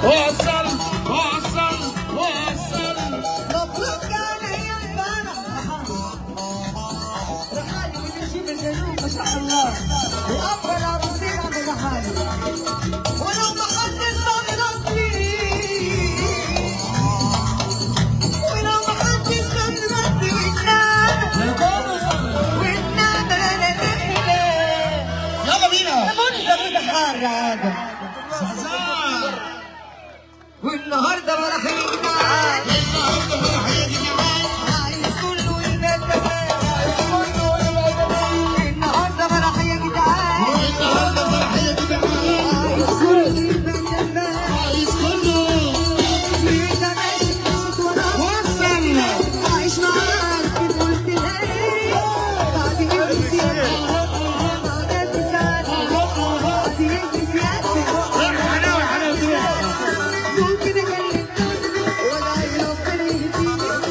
وصل وصل وصل. مبروك علي الفرح رحالي ونجيب الجنوب ما شاء الله وأفضل عروسين عند رحالي ولو ما حدش صغرتني ولو ما حدش صغرتني والنعمة أنا رحلة. يلا بينا. سموني زبيدة حارة هذا والنهارده رايحين معاك النهارده رايحين معاك. عايز كله يبقى تمام النهارده فرح يا جدعان النهارده فرح يا جدعان. عايز كله يبقى تمام عايز كله. انت ماشي مشيت وراك وصل. عايش معاك كده قلت لي بعد يجي سيادتك بعد ساعات يجي سيادتك حلاوه حلاوه. ممكن اكلمك ولا يوفر يهديني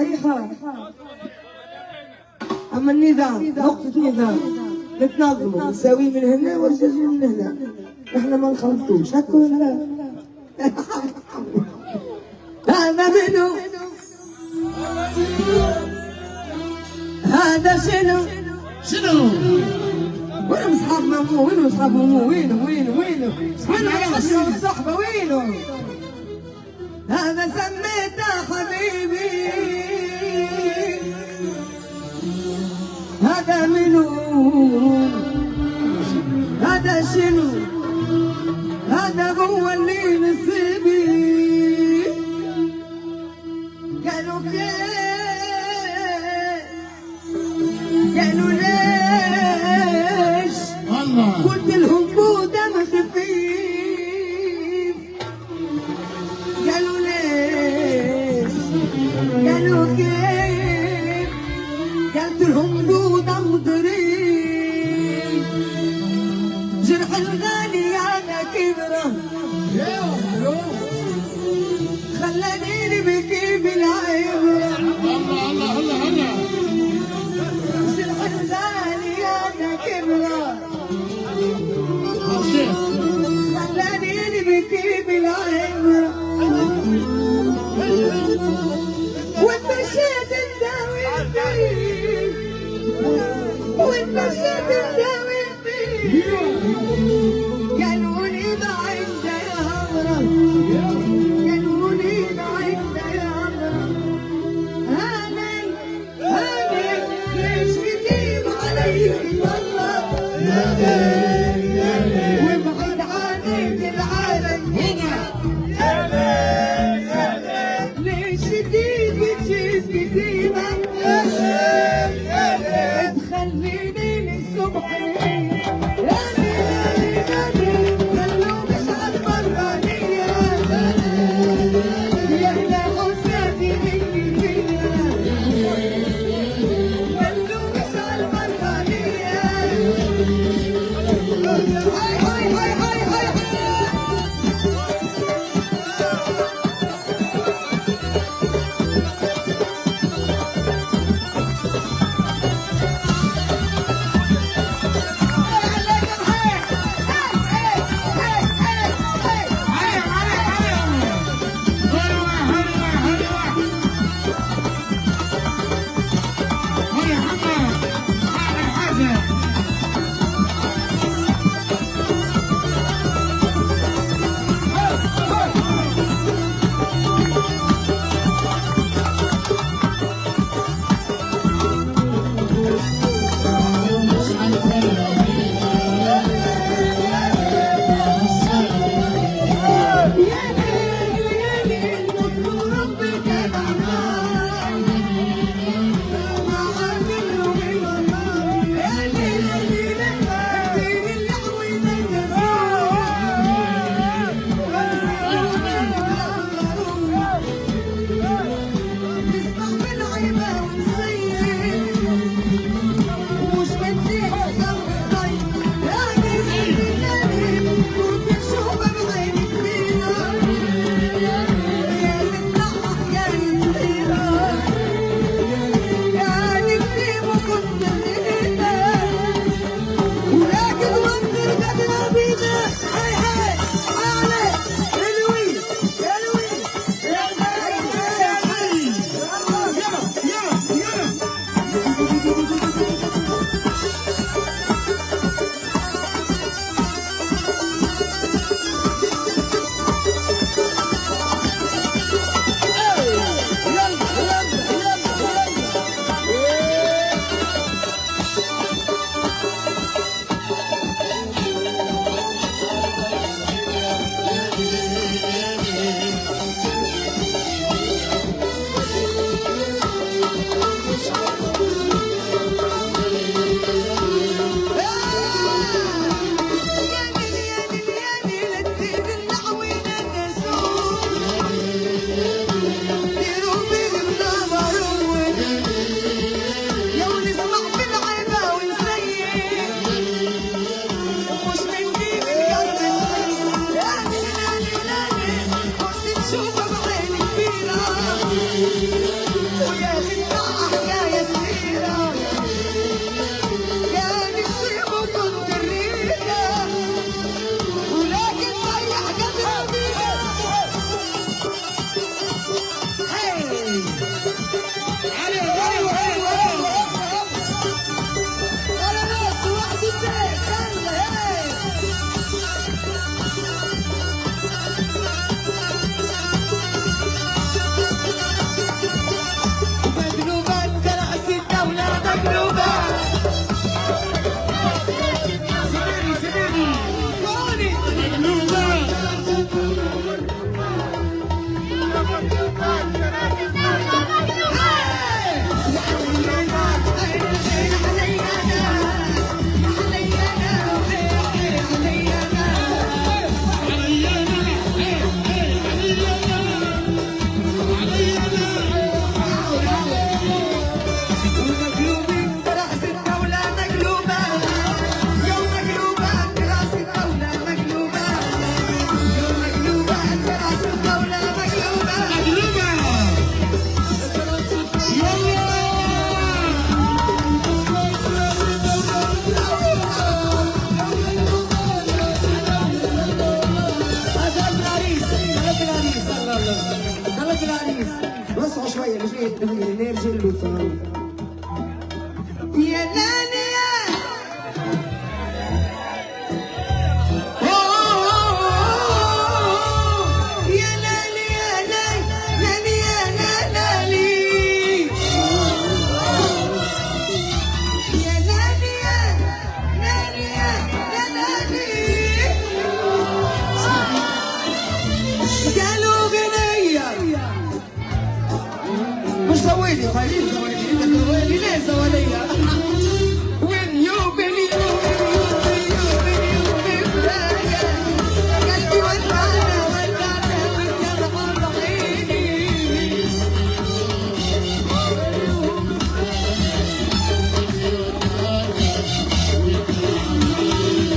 صحيحة. أما النظام نقطة نظام، نتنظموا نساوي من هنا والجزء من هنا، احنا ما نخلطوش هكا ولا هذا منو هذا شنو شنو؟ وين اصحاب مامو؟ وين اصحاب مامو؟ وين العشرة والصحبة وينو؟ هذا سميته حبيبي، هذا منو؟ هذا شنو؟ هذا هو اللي نسيبي. قالوا قالوا ليش؟ والله قلت لهم بودة ما خفيف. قالوا ليش؟ قالوا كيف؟ قلت لهم بودة مضريب. جرح الغالي على كبره خلاني نبكي بالعبرة. الله الله الله الله. جرح الغالي على كبره خلاني نبكي بالعبرة. واتمشيت نداوي فيه، واتمشيت نداوي فيه. قالوا لي ضعيف ده يا عمرو، قالوا لي ضعيف ده يا عمرو. هاني ليش كتير علي والله وابعد عني العالم هنا. ليش كتير بتجيب كتيبة تخليني للصبح خلوا مش عالبرانية يحلى حساتي مني فيا. خلوا مش عالبرانية. هاي هاي هاي هاي هاي هاي. يا لالي يا لالي يا لالي يا لالي يا لالي يا لالي قالوا غنية مش زويلي خليل زويلي انت زويلي ليه زوالية وين يو بيني قلبي ودعنا ودعنا والجرح ضحيني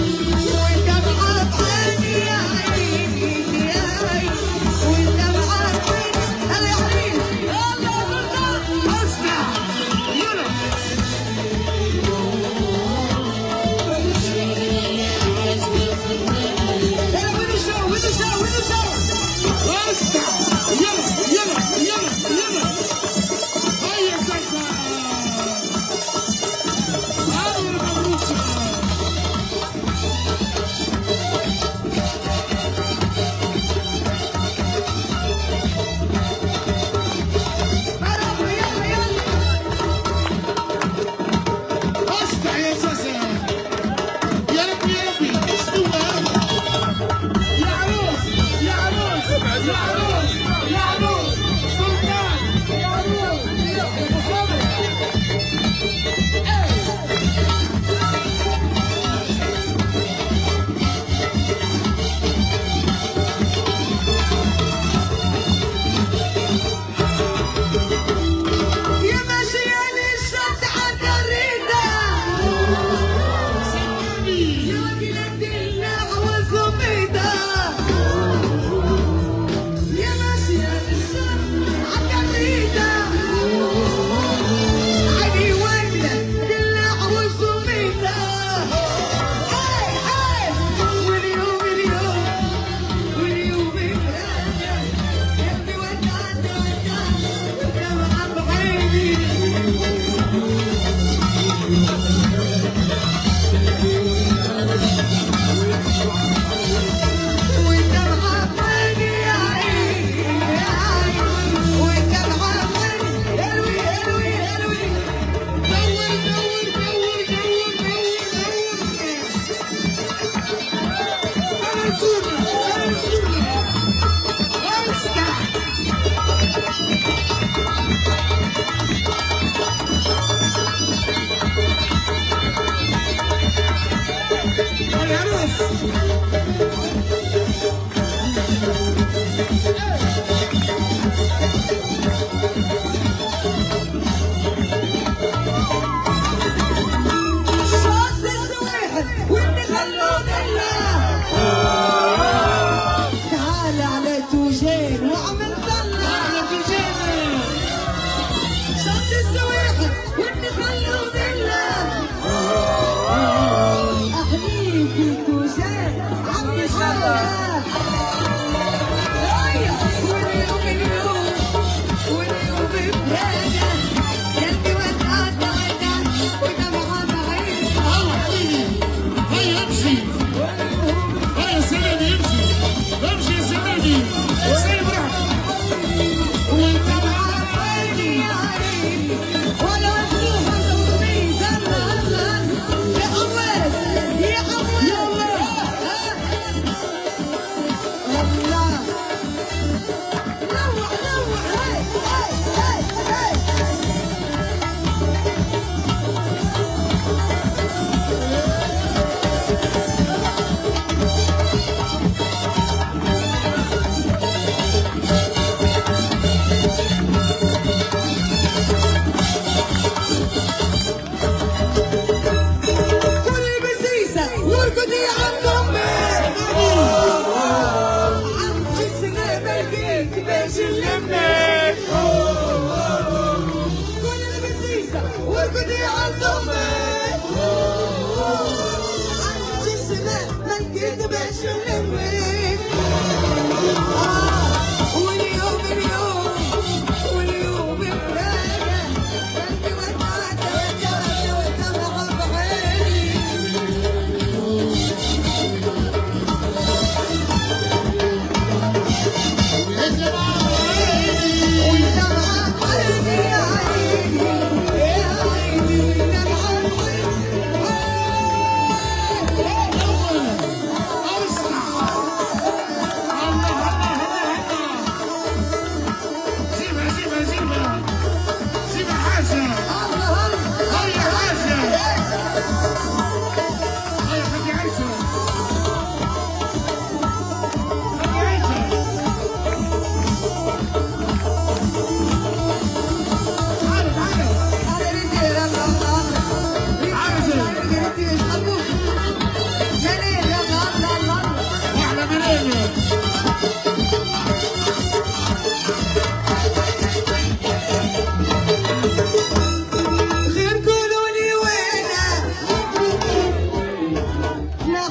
والدمعة بعيني يا عيني يا عيني والدمعة بعيني هلا يا عيني يلا يا سلطان اسمع يلا يلا وين الشو وين الشو وين الشو اسمع يلا يلا يلا يلا هيا سلسة هاي المبروسة يلا يلا اسمع يا سلسة يا ربي يا ربي استوى يا عروس يا عروس يا عروس يا عروس سلطان يا عروس يا مصابر يا ماشية للشط على الريدة يا بلاد النعوة زبيدة يا ماشية للشط على الريدة عيني وردة النعوة زبيدة هاي هاي واليوم اليوم واليوم اليوم يبدي ودعنا ودعنا والدمعة بعيني والدمعة بعيني يا عيني يا عيني والدمعة بعيني حلوي حلوي حلوي دور دور دور دور دور انا نسونا انا نسونا اسمع يا عروس صوت السويحل واللي خلوا دلة تعال على توجين واعمل ضلة على تجينا صوت السويحل واللي خلوا دلة أهلي في توجين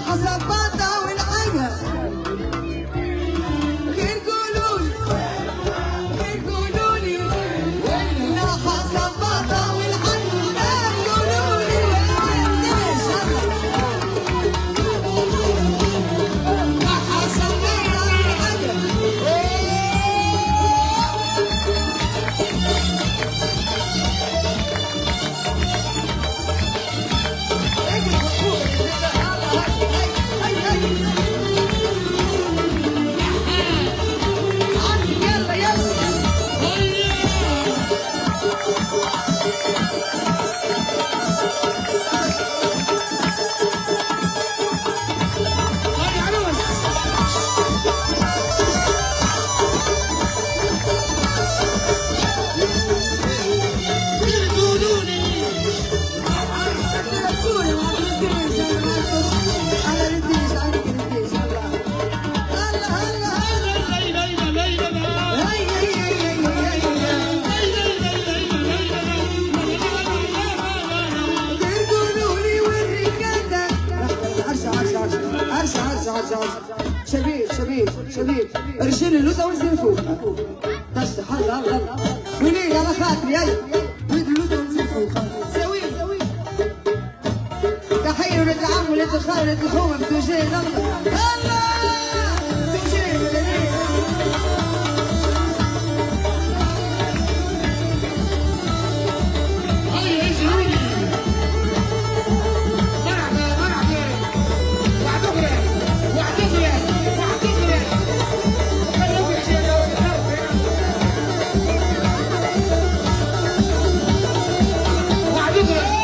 حسب بطة والعجب غير قولولي غير قولولي لا حسب بطة والعجب غير قولولي لا حسب بطة والعجب يلا يلا هاي عروس يقولوا لي ليلى ليلى شبيب شبيب شبيب ارسل اللوطه وانزل فوق بس هلا هلا ولي على خاطري يلا ولد اللوطه وانزل فوق سوي تحيه ولد العم ولد الخال ولد الخوه بتوجيه الله الله بتوجيه هاي يجروني مرحبا مرحبا وعدغري وعدغري وعدغري خلوك يا وعدغري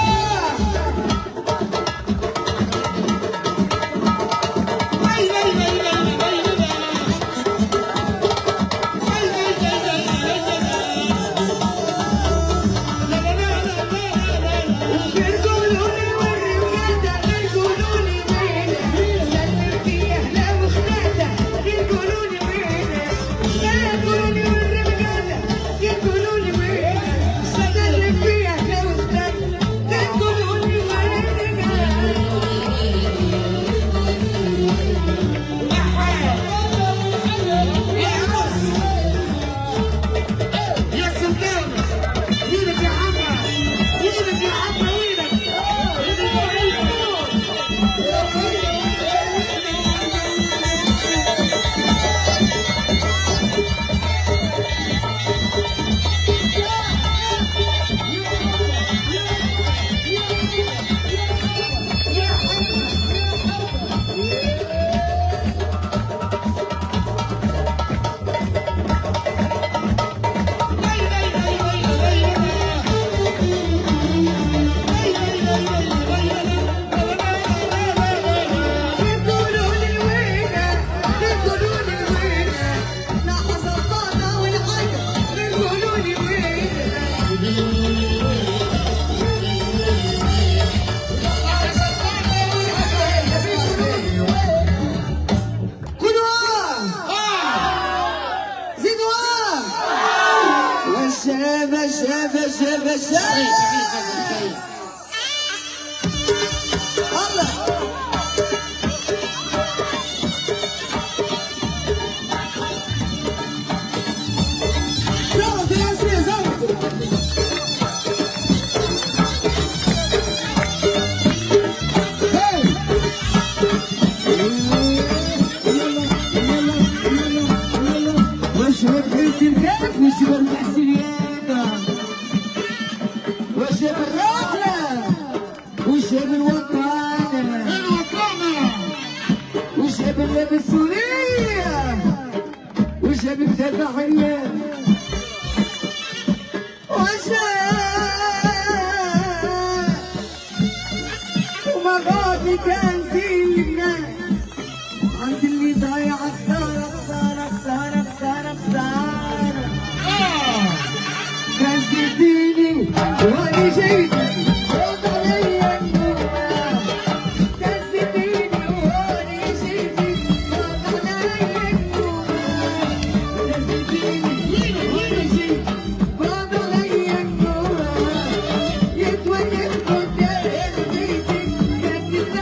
يتوقف قدام بيتك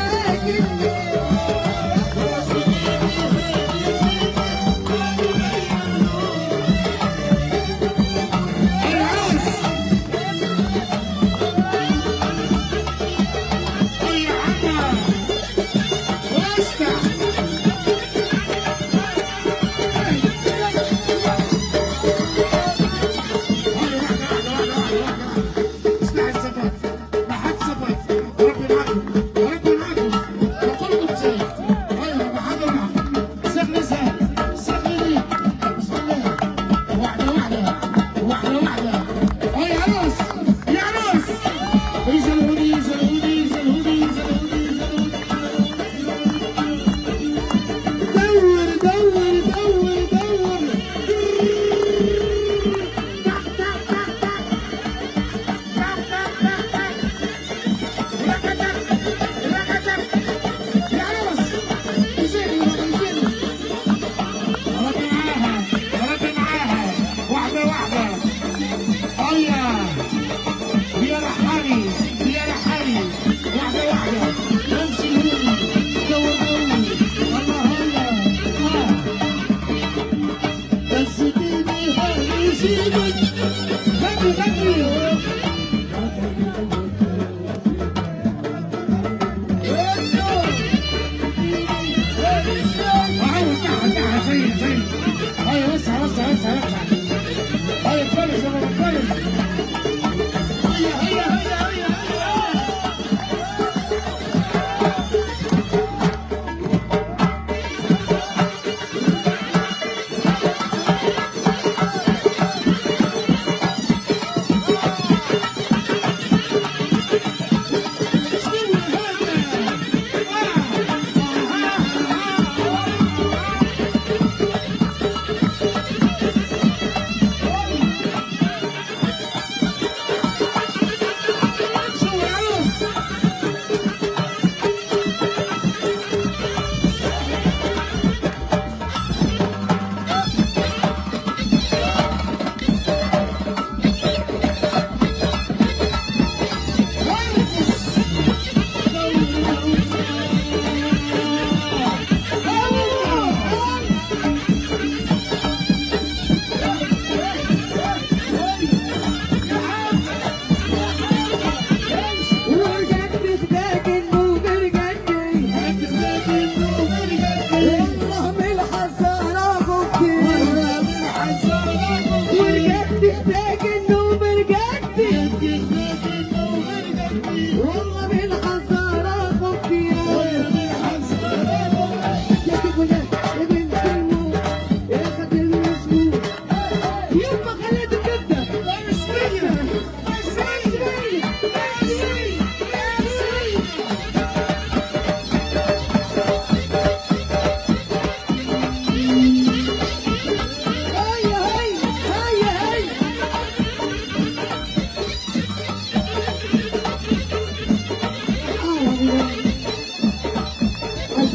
يا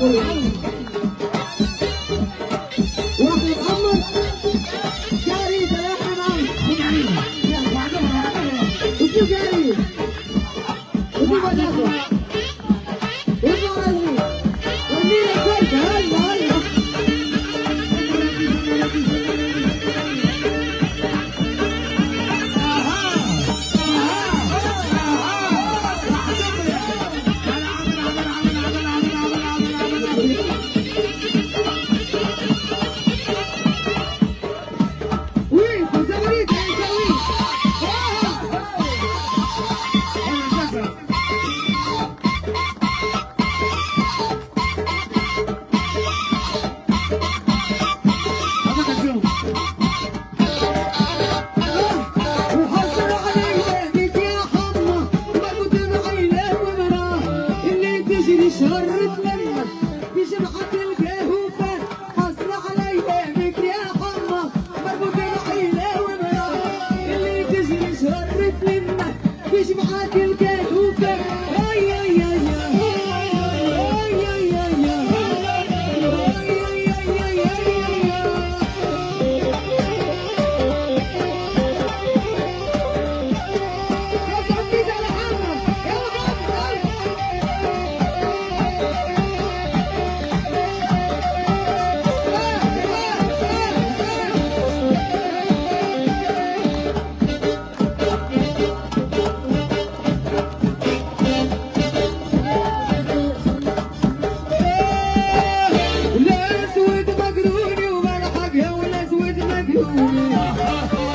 واحد محمد جاري ثلاثة معي وشو جاري وشو بداخل وشو عزمي ورنينا الكركة هلا هلا شرت لما بجمعة القهوة حصل علي بك يا حمى مربوط العيلة ومراه اللي تجري شرت لما بجمعة القهوة يا يا يا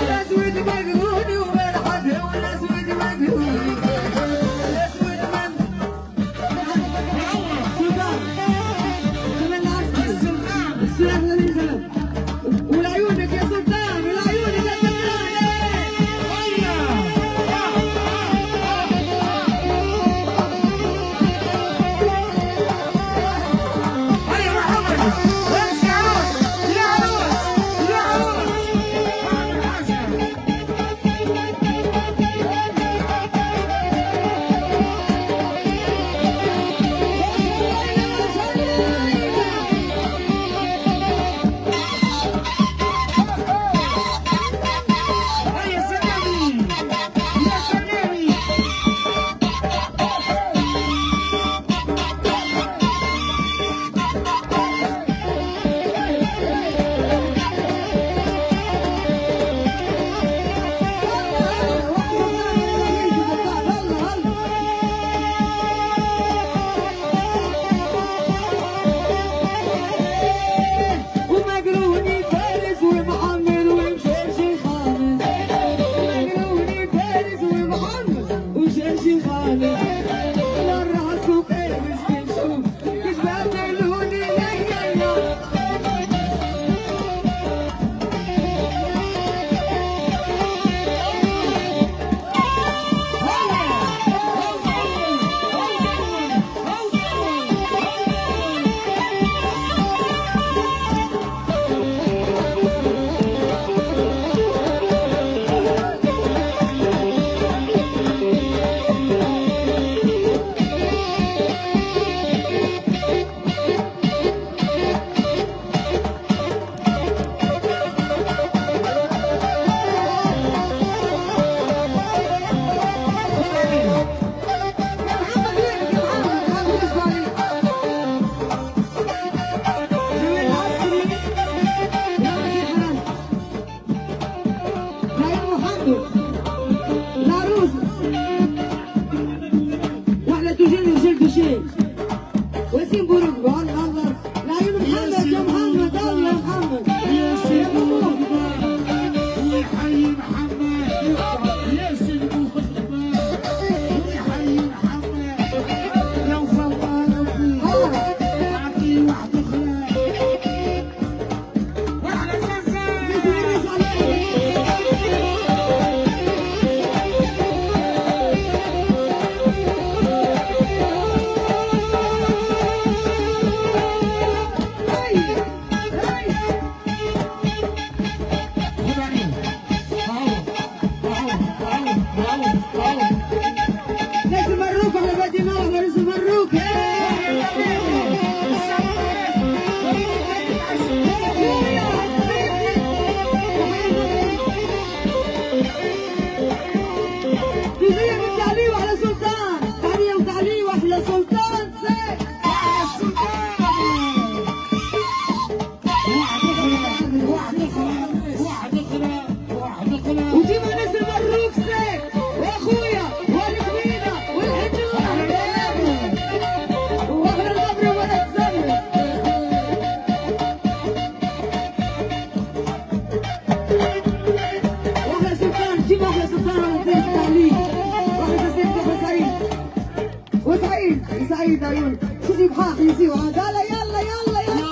الاسود مجنون وملحد والاسود مجنون الاسود من سلطان كمان العسكري السلام عليكم ولعيونك يا سلطان ولعيونك يا سلطان وسيم بورك الله الله العيون محمد يا محمد الله محمد يا سيدي ويحيي محمد يا سيدي ويحيي محمد لو فوق ربي اعطي واحد اخرى واحلى زنزان تجيب حافظي وعدالة يلا يلا يلا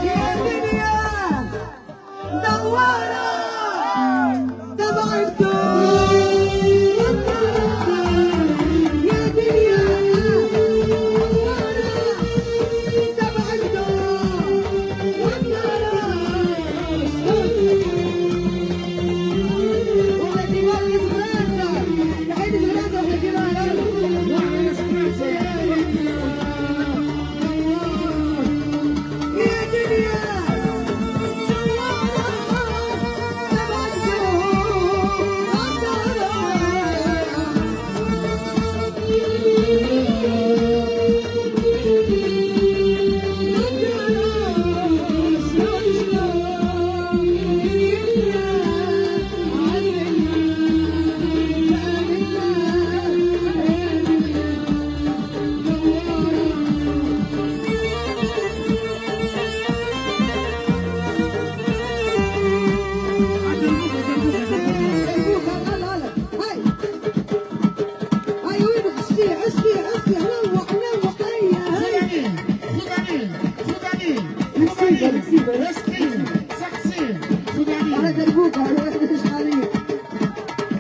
يا دنيا دوارة تبع الدور يا دنيا دوارة تبع الدور ولدي مالي سبرانسا تحية سبرانسا ولدي مالي يا دنيا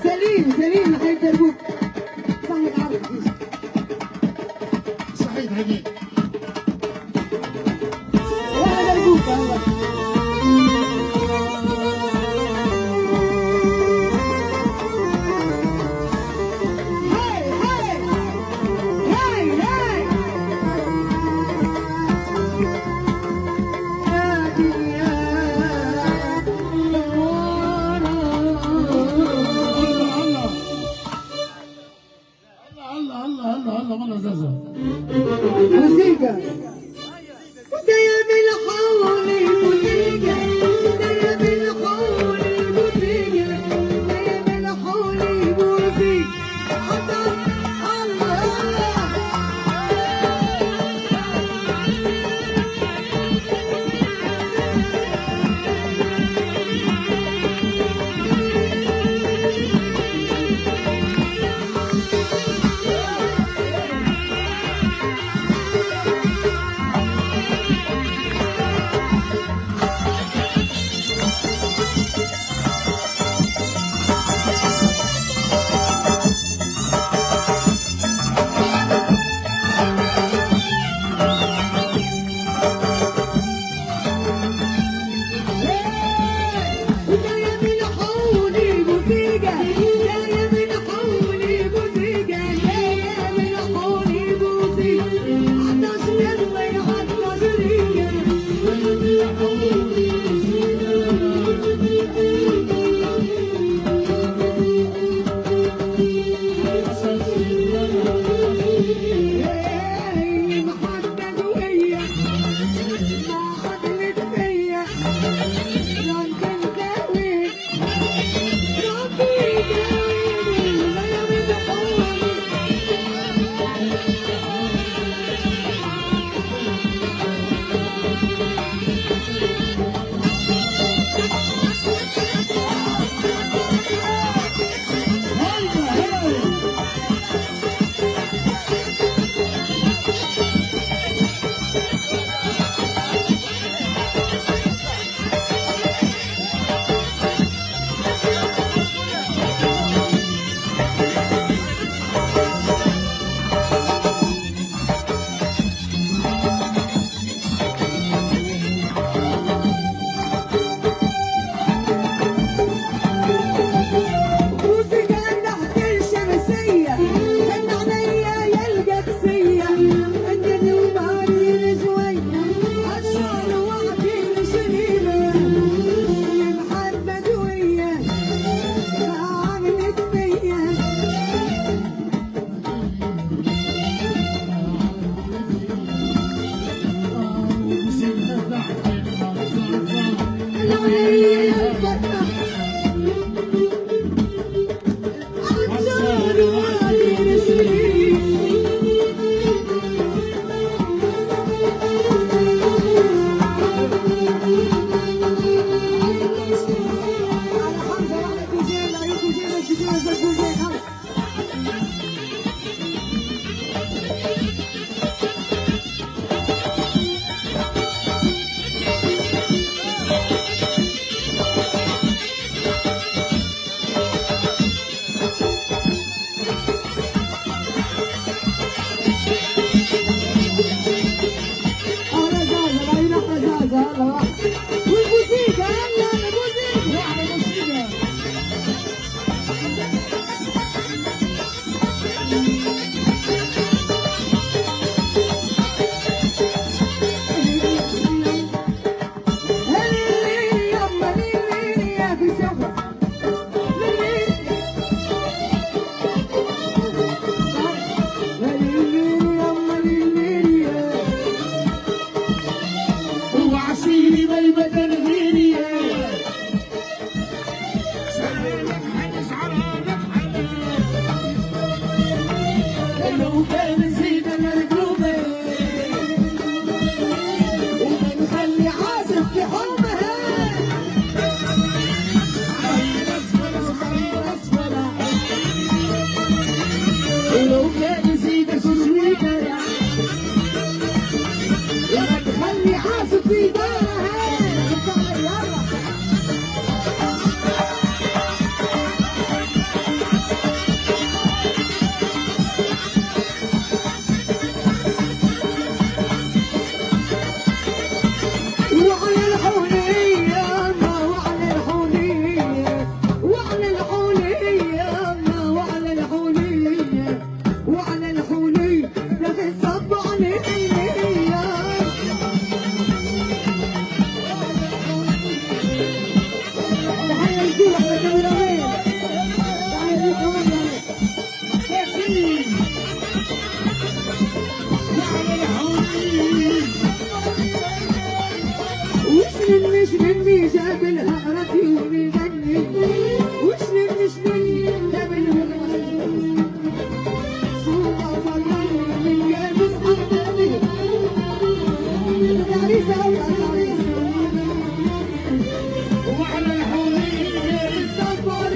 سليم سليم حي دربوك صحيح عارف صحيح هديك ولا دربوك والله هاي هاي هاي هاي يا دنيا الله الله مش مني جاب الهرة يوم يغني وش مش مني جاب الهرة صوته صغرني من قلب صحبتني العريسة والعريسة وعلى الحورية الصبر